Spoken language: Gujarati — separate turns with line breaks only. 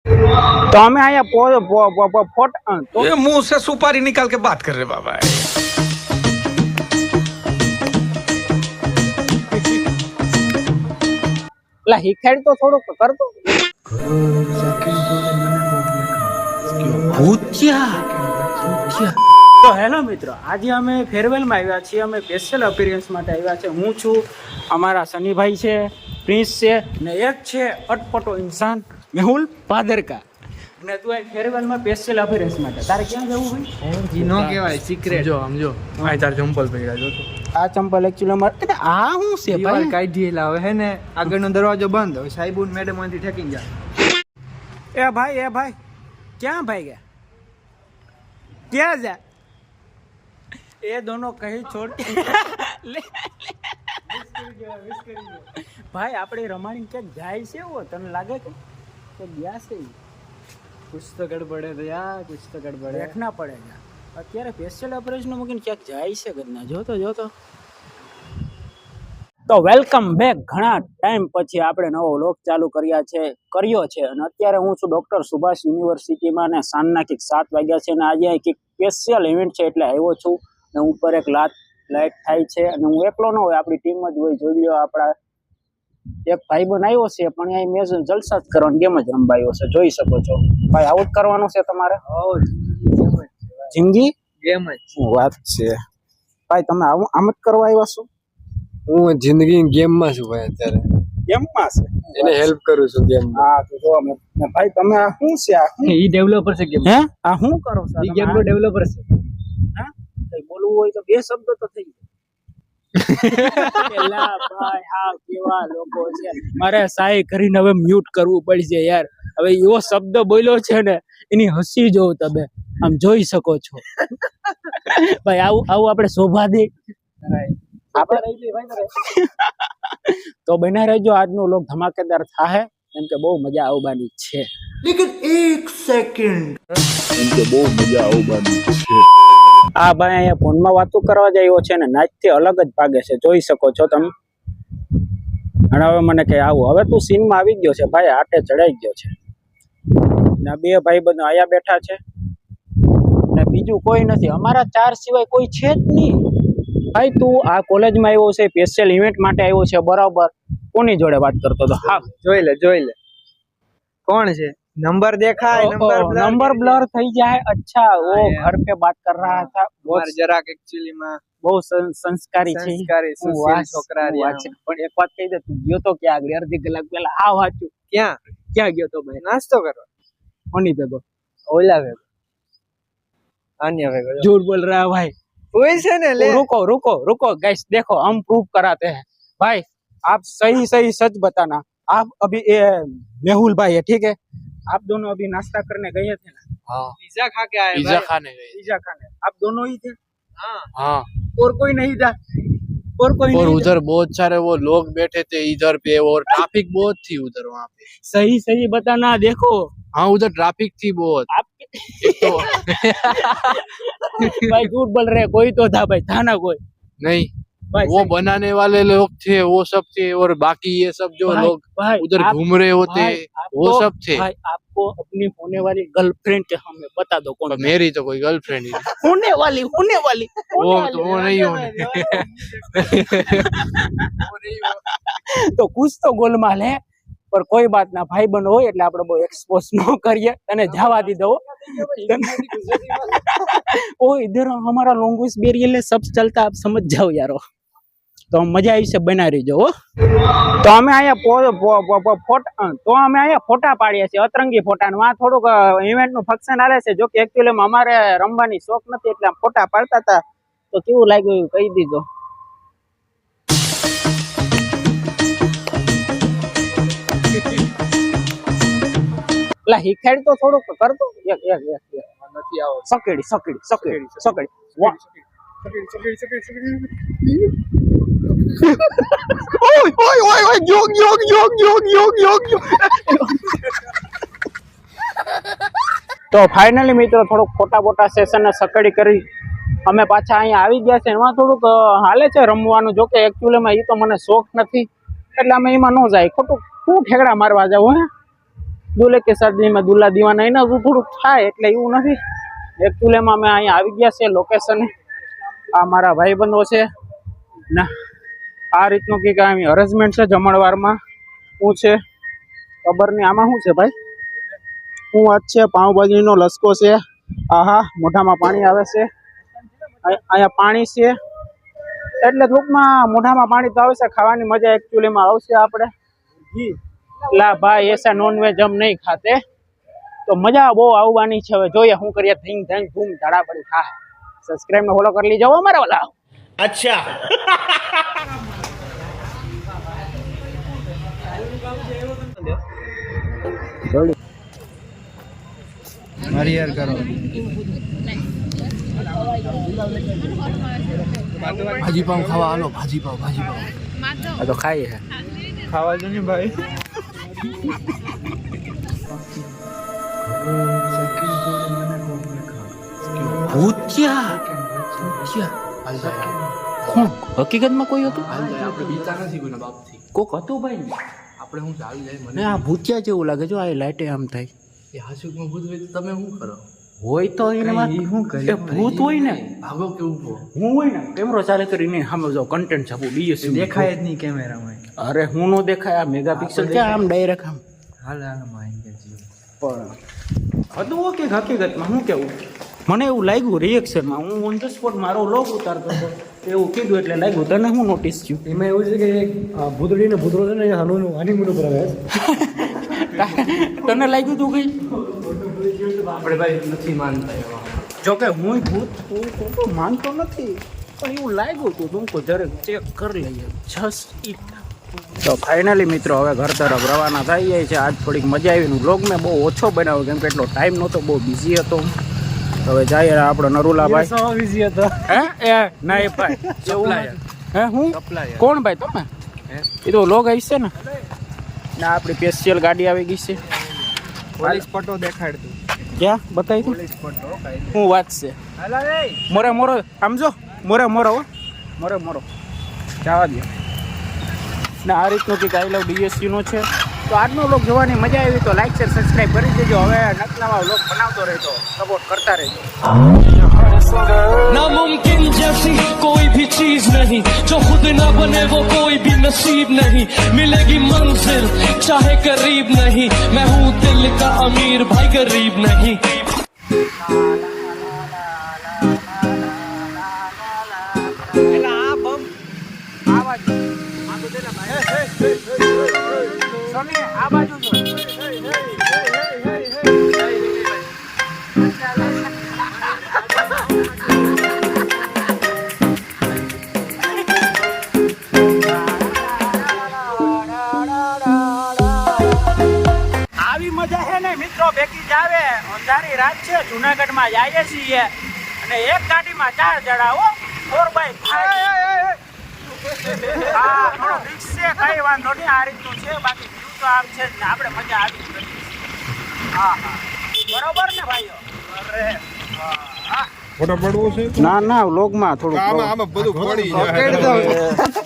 तो हमें आया फोट तो
ये मुंह से सुपारी निकाल के बात कर रहे बाबा।
ला हिखेड़ तो थोड़ो कर दो। તો હેલો મિત્રો, આજે અમે ફેરવેલમાં આવ્યા છીએ. અમે સ્પેશિયલ અપિયરન્સ માટે આવ્યા છે. હું છું, અમારા સનીભાઈ છે, પ્રિન્સ છે ને એક છે અટપટો ઇન્સાન મેહુલ પાદરકા. અને તું આ ફેરવેલમાં સ્પેશિયલ અપિયરન્સ માટે તારે ક્યાં જવું ભાઈ?
ઈ નો કહેવાય સિક્રેટ. જો સમજો આ તાર ચંપલ પહેર્યા જો તો
આ ચંપલ એકચ્યુઅલી અમારે આ શું છે ભાઈ?
કાઢીએલા હવે હે ને આગળનો દરવાજો બંધ. હવે સાહેબુન મેડમ આથી ઠેકી જા.
એ ભાઈ ક્યાં ભાઈ ગયા? ક્યાં જા? ये दोनों कहीं छोड़ भाई આપણે રમાણી ક્યાંક જાય છે એવો તને લાગે કે ગયા છે?
कुछ तो गड़बड़ है यार, कुछ तो गड़बड़ है.
देखना पड़ेगा. અત્યારે સ્પેશિયલ ઓપરેશન મૂકીને ક્યાંક જાય છે ગદના. જોતો તો વેલકમ બેક. ઘણા ટાઈમ પછી આપણે નવો વ્લોગ ચાલુ કર્યો છે અને અત્યારે હું છું ડોક્ટર સુભાષ યુનિવર્સિટીમાં ને સાંજના કંઈક 7 વાગ્યા છે અને આજે કંઈક સ્પેશિયલ ઇવેન્ટ છે એટલે આવ્યો છું. ને ઉપર એક લાઇટ થાય છે અને હું એકલો ન હોય, આપણી ટીમ જ હોય. જોઈ લો, આપણા એક ભાઈબંધ આવ્યો છે પણ અહીં મેચ જલસા જ કરવાનો, ગેમ જ રમવા આવ્યો છે. જોઈ શકો છો ભાઈ, આવું જ કરવાનું છે તમારે. જિંદગી
ગેમ જ
વાત છે ભાઈ. તમે આમ જ કરવા આવ્યા છો?
હું જિંદગી ગેમમાં છું ભાઈ. અત્યારે
ગેમમાં છે
એને હેલ્પ કરું છું ગેમ.
હા તો જો ભાઈ તમે આ શું છે? આ
ઈ ડેવલપર છે ગેમ.
હે આ શું કરો છો?
ઈ ગેમ નો ડેવલપર છે.
હા કઈ બોલવું હોય તો બે શબ્દ તો થઈ જાય. એલા ભાઈ હા કેવા લોકો છે. મારે સાઈ કરીને હવે મ્યુટ કરવું પડશે યાર. હવે એવો શબ્દ બોલ્યો છે ને એની હસી જોવ તમે આમ જોઈ શકો છો ભાઈ. આવું આપણે શોભા દે તો બના રહેજો. આજનો લોક ધમાકેદાર થાહે કેમ કે બહુ મજા આવવાની છે.
लेकिन एक सेकंड
આ ભાઈ અહીંયા ફોનમાં વાતો કરવા જાય છે ને નાચથી અલગ જ ભાગે છે. જોઈ શકો છો તમે. અને હવે મને કે આવું હવે તું સીનમાં આવી ગયો છે ભાઈ, આટે ચડાઈ ગયો છે. ને બે ભાઈ બંધ અહીંયા બેઠા છે ને બીજું કોઈ નથી. અમારા 4 સિવાય કોઈ છે જ નહીં ભાઈ. તું આ કોલેજમાં આવ્યો છે, સ્પેશિયલ ઇવેન્ટ માટે આવ્યો છે બરાબર. કોની જોડે વાત કરતો હતો? હા
જોઈ લે કોણ છે? नंबर देखा है,
नंबर ब्लर થઈ જાય. अच्छा वो घर पे बात कर रहा था.
बहुत જરાક एक्चुअली માં
બહુ સંસ્કારી છે.
સોશિયલ છોકરા રહ્યા.
પણ એક વાત કહી દે, તું ગયો તો ક્યાં આગળ અડધી કલાક પહેલા? હા વાંચ્યું. ક્યાં ગયો તો ભાઈ?
નાસ્તો કરવા.
કોની ભેગો?
ઓલા ભેગો, અન્ય ભેગો.
झूठ बोल रहा है भाई.
कोई से ने ले.
रुको गाइस, देखो हम प्रूव कराते हैं भाई. आप सही सच बताना. आप अभी मेहुल भाई है, ठीक है? आप दोनों अभी नाश्ता करने गए थे ना?
हाँ, पिज्जा खा के आए.
पिज्जा खाने गए. पिज्जा खाने आप दोनों ही थे?
हाँ.
और कोई नहीं था? और
उधर बहुत सारे वो लोग बैठे थे इधर पे और ट्रैफिक बहुत थी उधर वहाँ पे.
सही बताना. देखो
हाँ, उधर ट्रैफिक थी बहुत.
आप
तो
भाई झूठ बोल रहे. कोई तो था भाई, था ना कोई?
नहीं
भाई,
वो बनाने वाले लोग थे, वो सब थे. और बाकी ये सब जो लोग उधर घूम रहे होते वो सब थे.
भाई आपको अपनी होने वाली गर्लफ्रेंड के हमें बता दो कौन?
मेरी तो कोई गर्लफ्रेंड ही नहीं.
होने वाली
वो तो वो नहीं होने.
तो कुछ तो गोलमाल है, पर कोई बात ना. भाई बन हो એટલે આપણે બહુ એક્સપોઝ ન કરીએ અને જવા દી દો. ओ इधर हमारा लैंग्वेज बैरियर है, सब चलता. आप समझ जाओ यारो. तो मजा આવી છે, બના રહીજો. તો અમે અહીંયા ફોટા પાડીએ છીએ, અતરંગી ફોટા. આ થોડુંક ઇવેન્ટ નું ફંક્શન આલે છે. જો કે એક્ચ્યુઅલી અમારે રમવાની શોખ નથી એટલે ફોટા પાડતા હતા. તો કેવું લાગ્યું કહી દીધો. લા હિખેડ તો થોડુંક કરતો. એક
નથી આવો.
સકેડી ઓય જોગ. તો ફાઇનલી મિત્રો થોડુંક ફોટા સેશન ને સકડી કરી અમે પાછા અહીંયા આવી ગયા છે. એમાં થોડુંક હાલે છે રમવાનું. જો કે એકચ્યુઅલીમાં એ તો મને શોખ નથી એટલે અમે એમાં ન જાય. ખોટું શું ઠેકડા મારવા જાવ? હે દુલ્હે કે શાદી में दूल्हा दीवाना એના થોડુંક થાય એટલે એવું નથી. એકચ્યુઅલીમાં અમે અહીંયા આવી ગયા છે લોકેશને. આ મારા ભાઈબંધો છે ને આ રીતનું કંઈક અહીં અરેન્જમેન્ટ છે જમણવારમાં. શું છે ખબર નહીં. આમાં શું છે ભાઈ? શું વાત છે? પાઉંભાજીનો લસકો છે. આહા, મોઢામાં પાણી આવે છે. અહીંયા પાણી છે એટલે ટૂંકમાં મોઢામાં પાણી તો આવશે. ખાવાની મજા એકચ્યુઅલીમાં આવશે. આપણે લા ભાઈ એસા નોનવેજ હમ નહીં ખાતે, તો મજા બહુ આવવાની છે. હવે જોઈએ શું કરીએ. ધીંગ ધંગ ધૂમ ધડાપડી થા. સબસ્ક્રાઇબ ને ફોલો કરી લીજો અમારા વાલા.
अच्छा
હરિહર કરો.
ભાજી પાવ ખાવા હાલો. ભાજી પાવ
આ તો ખાઈએ છે.
ખાવા જો ને ભાઈ.
કોણ હકીકતમાં કોઈ હતું?
આપણે બીતા નથી કોઈના બાપથી.
કોક હતું ભાઈ.
આપણે હું ચાલી જાય મને
ને આ ભૂતિયા જેવું લાગે જો. આ લાઈટે આમ થાય.
એ હાસુકમાં ભૂત હોય તો તમે શું કરો?
હોય તો એમાં
શું કરીએ?
એ ભૂત હોય ને,
ભાગો કેવું કહો?
હું હોય ને કેમેરો ચાલે કરીને સામે જો કન્ટેન્ટ છાપું ડીએસસી
દેખાય જ નહીં કેમેરામાં.
અરે હું નો દેખાય. આ મેગાપિક્સલ ક્યાં આમ ડાયરેક્ટ આમ
હાલ હાલમાં આવી ગયા છીએ.
પણ હતું કે હકીકતમાં હું કેવું મને એવું લાગ્યું રિએક્શનમાં. હું ઓન ધ સ્પોટ મારો લોક ઉતારતો હતો એવું કીધું એટલે લાગ્યું. તને હું નોટિસ થયું?
એમાં એવું છે કે ભૂતળી ને ભૂતરો છે ને હનીમૂન ઉપર આવે
તને લાગ્યું તું કઈ?
આપણે ભાઈ નથી માનતા એવા.
જોકે હું ભૂત હું માનતો નથી પણ એવું લાગ્યું તું. તું જરાક ચેક કરી લઈએ જસ્ટ ઇટ. તો ફાઇનલી મિત્રો હવે ઘર તરફ રવાના થઈ જાય છે. આજ થોડીક મજા આવીને વ્લોગ મેં બહુ ઓછો બનાવ્યો કેમ કે એટલો ટાઈમ નહોતો, બહુ બિઝી હતો. હવે જઈએ આપણો નરુલાભાઈ.
બીજી હતો
હે એ ના એ ભાઈ હે હું કોણ ભાઈ તમે? એ તો લોગ આવી છે ને ના આપણી સ્પેશિયલ ગાડી આવી ગઈ છે.
પોલીસ પટ્ટો દેખાડતું.
ક્યાં બતાવી તું?
પોલીસ પટ્ટો
શું વાત છે? મોરે મોરો સમજો. મોરે મોરો હો. મોરે મોરો જવા દો ને. આ રીતનું કંઈક આઈ લવ ડીએસસી નો છે. તો આજનો વ્લોગ જોવાની મજા આવી તો લાઈક શેર સબસ્ક્રાઈબ કરી દેજો. હવે નવા વ્લોગ બનાવતો રહેજો, સપોર્ટ કરતા રહેજો.
नामुमकिन जैसी कोई भी चीज नहीं, जो खुद ना बने वो कोई भी नसीब नहीं. मिलेगी मंजिल चाहे करीब नहीं, मैं हूँ दिल का अमीर भाई गरीब नहीं.
આ બાજુ જો. આવી મજા છે ને મિત્રો ભેગી જ આવે. અંધારી રાત છે, જુનાગઢમાં જઈએ છીએ અને એક ગાડીમાં 4 જણા હો. 4x5. હા થોડો રિક્સ છે, કઈ વાંધો નહીં. આ રીતનું છે, બાકી વ્યૂ તો આમ છે જ ને. આપણે મજા આવી ગઈ. હા હા બરોબર ને ભાઈઓ? અરે
ફોટો પડવો છે
ના ના વ્લોગમાં થોડું
આમાં બધું પડી જાય.